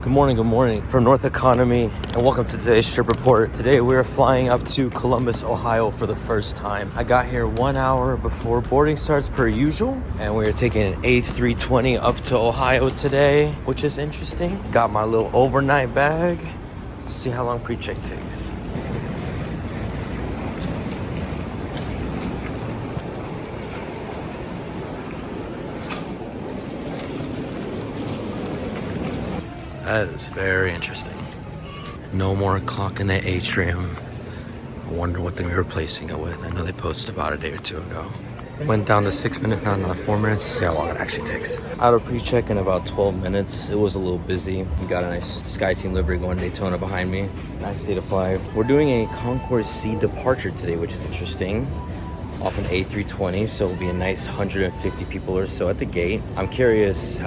Good morning from North Economy, and welcome to today's trip report. Today we're flying up to Columbus, Ohio for the first time. I got here 1 hour before boarding starts per usual, and we're taking an A320 up to Ohio today, which is interesting. Got my little overnight bag. See how long pre-check takes. That is very interesting. No more clock in the atrium. I wonder what they're replacing it with. I know they posted about a day or two ago. Went down to 6 minutes, now another 4 minutes. See how long it actually takes. Out of pre-check in about 12 minutes. It was a little busy. We got a nice SkyTeam livery going to Daytona behind me. Nice day to fly. We're doing a Concourse C departure today, which is interesting. Off an A320, so it'll be a nice 150 people or so at the gate. I'm curious,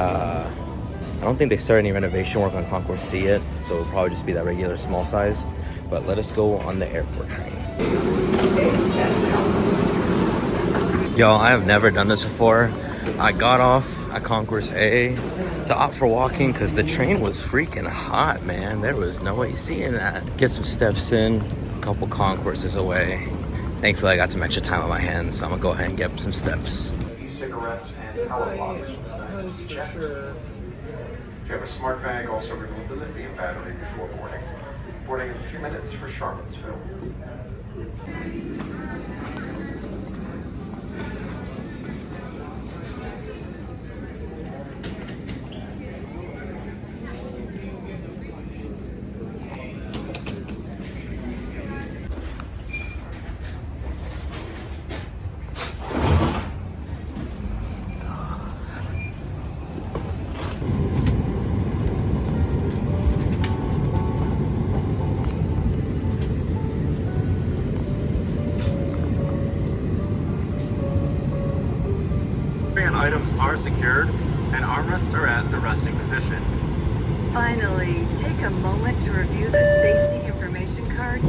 I don't think they started any renovation work on Concourse C yet, so it'll probably just be that regular small size. But let us go on the airport train. Yo, I have never done this before. I got off at Concourse A to opt for walking because the train was freaking hot, man. There was no way seeing that. Get some steps in, a couple concourses away. Thankfully, I got some extra time on my hands, so I'm gonna go ahead and get some steps. E-cigarettes and color bottles. If you have a smart bag, also remove the lithium battery before boarding. Boarding in a few minutes for Charlottesville. Items are secured and armrests are at the resting position. Finally, take a moment to review the safety information card.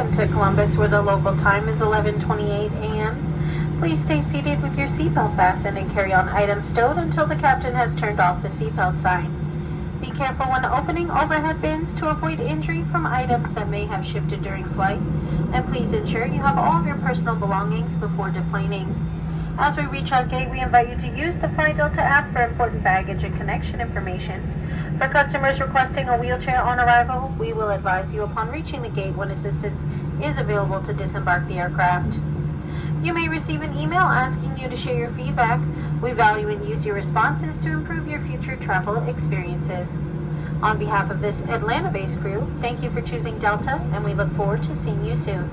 Welcome to Columbus, where the local time is 11:28 a.m. Please stay seated with your seatbelt fastened and carry on items stowed until the captain has turned off the seatbelt sign. Be careful when opening overhead bins to avoid injury from items that may have shifted during flight, and please ensure you have all of your personal belongings before deplaning. As we reach our gate, we invite you to use the Fly Delta app for important baggage and connection information. For customers requesting a wheelchair on arrival, we will advise you upon reaching the gate when assistance is available to disembark the aircraft. You may receive an email asking you to share your feedback. We value and use your responses to improve your future travel experiences. On behalf of this Atlanta-based crew, thank you for choosing Delta, and we look forward to seeing you soon.